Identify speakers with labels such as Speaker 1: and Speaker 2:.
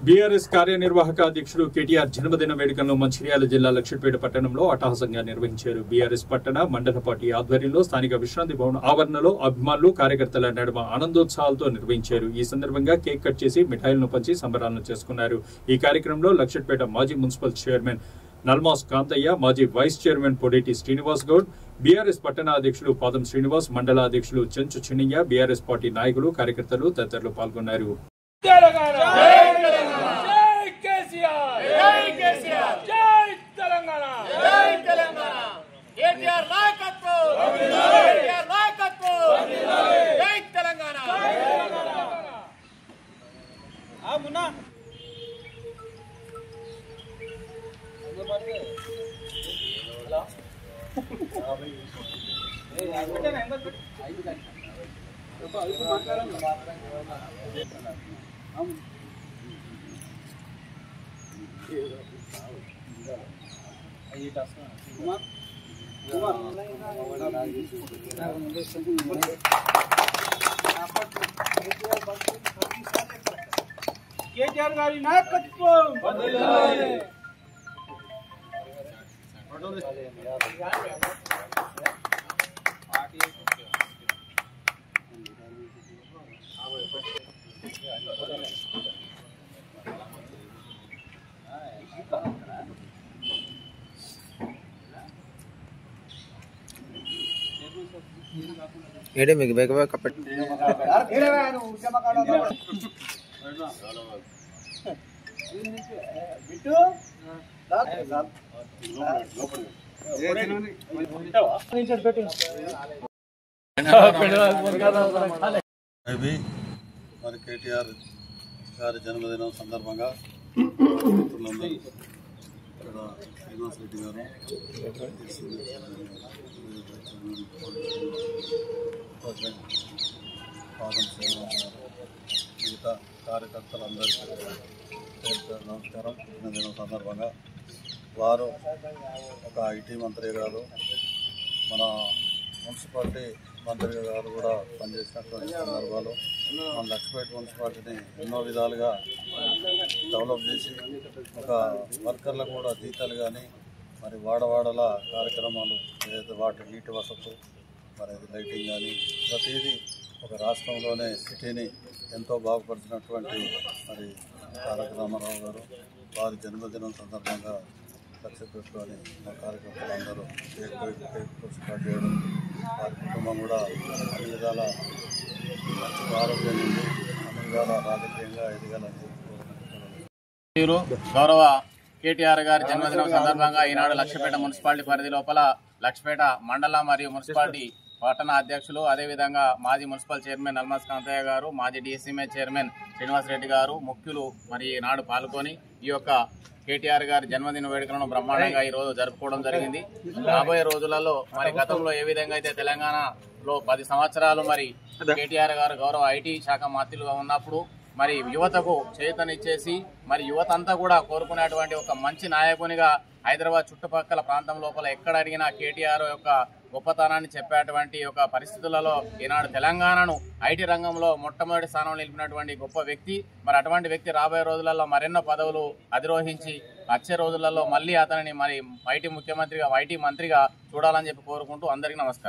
Speaker 1: BRS కార్యనిర్వాహక అధ్యక్షుడు కేటీఆర్ జన్మదిన వేడుకలను మంచిర్యాల జిల్లా లక్షట్పేట పట్టణంలో అట్టహాసంగా నిర్వహించారు. బీఆర్ఎస్ పట్టణ మండల పార్టీ ఆధ్వర్యంలో స్థానిక విశ్రాంతి భవన్ ఆవరణలో అభిమానులు కార్యకర్తల నడుమ ఆనందోత్సాహాలతో నిర్వహించారు. ఈ సందర్భంగా కేక్ కట్ చేసి మిఠాయిలను పంచి సంబరాలను చేసుకున్నారు. ఈ కార్యక్రమంలో లక్షట్పేట మాజీ మున్సిపల్ చైర్మన్ నల్మాస్ కాంతయ్య, మాజీ vice chairman Podeti Srinivas Goud, BRS పట్టణ అధ్యక్షులు పాదం శ్రీనివాస్, మండల అధ్యక్షులు చెంచు చిన్నయ్య, బీఆర్ఎస్ పార్టీ నాయకులు, కార్యకర్తలు తదితరులు పాల్గొన్నారు.
Speaker 2: కేటీఆర్ గారి నాయకత్వం
Speaker 3: ఏడే మీకు బేగ కప్పట్
Speaker 4: మరి కేటీఆర్ గారి జన్మదినం సందర్భంగా శ్రీనివాస్ రెడ్డి గారు, పాదం శ్రీనివాస్ గారు, మిగతా కార్యకర్తలందరికీ నమస్కారం. జన్మదినం సందర్భంగా వారు ఒక ఐటీ మంత్రి గారు, మన మున్సిపాలిటీ మంత్రి గారు కూడా పనిచేసినటువంటి సందర్భాలు మన లక్షపేట మున్సిపాలిటీని ఎన్నో విధాలుగా డెవలప్ చేసి ఒక వర్కర్లకు కూడా జీతాలు కానీ మరి వాడవాడల కార్యక్రమాలు ఏదైతే నీటి వసతు మరి లైటింగ్ కానీ ప్రతిదీ ఒక రాష్ట్రంలోనే సిటీని ఎంతో బాగుపరిచినటువంటి మరి తారక రామారావు గారు వారి జన్మదినం సందర్భంగా లక్షపేటలోని మా కార్యకర్తలందరూ కేక్ స్టార్ట్ చేయడం, వారి కుటుంబం కూడా అన్ని విధాల మంచి ఆరోగ్యం నుండి అన్ని విధాల రాజకీయంగా ఎదగాలని
Speaker 5: గౌరవ కేటీఆర్ గారి జన్మదినం సందర్భంగా ఈనాడు లక్షపేట మున్సిపాలిటీ పరిధి లోపల లక్షపేట మండల మరియు మున్సిపాలిటీ పట్టణ అధ్యక్షులు, అదేవిధంగా మాజీ మున్సిపల్ చైర్మన్ నల్మాస్ కాంతయ్య గారు, మాజీ డిఎస్ఎంఏ చైర్మన్ శ్రీనివాస్ రెడ్డి గారు ముఖ్యులు మరి ఈనాడు పాల్గొని ఈ యొక్క కేటీఆర్ గారి జన్మదిన వేడుకలను బ్రహ్మాండంగా ఈ రోజు జరుపుకోవడం జరిగింది. రాబోయే రోజులలో మరి గతంలో ఏ విధంగా అయితే తెలంగాణలో 10 సంవత్సరాలు మరి కేటీఆర్ గారు గౌరవ ఐటీ శాఖ మంత్రులుగా ఉన్నప్పుడు మరి యువతకు చేతనిచ్చేసి మరి యువత అంతా కూడా కోరుకునేటువంటి ఒక మంచి నాయకునిగా హైదరాబాద్ చుట్టుపక్కల ప్రాంతం లోపల ఎక్కడ అడిగినా కేటీఆర్ యొక్క గొప్పతనాన్ని చెప్పేటువంటి ఒక పరిస్థితులలో ఈనాడు తెలంగాణను ఐటీ రంగంలో మొట్టమొదటి స్థానంలో నిలిపినటువంటి గొప్ప వ్యక్తి. మరి అటువంటి వ్యక్తి రాబోయే రోజులలో మరెన్నో పదవులు అధిరోహించి వచ్చే రోజులలో మళ్ళీ అతనిని మరి ఐటీ మంత్రిగా చూడాలని చెప్పి కోరుకుంటూ అందరికీ నమస్కారం.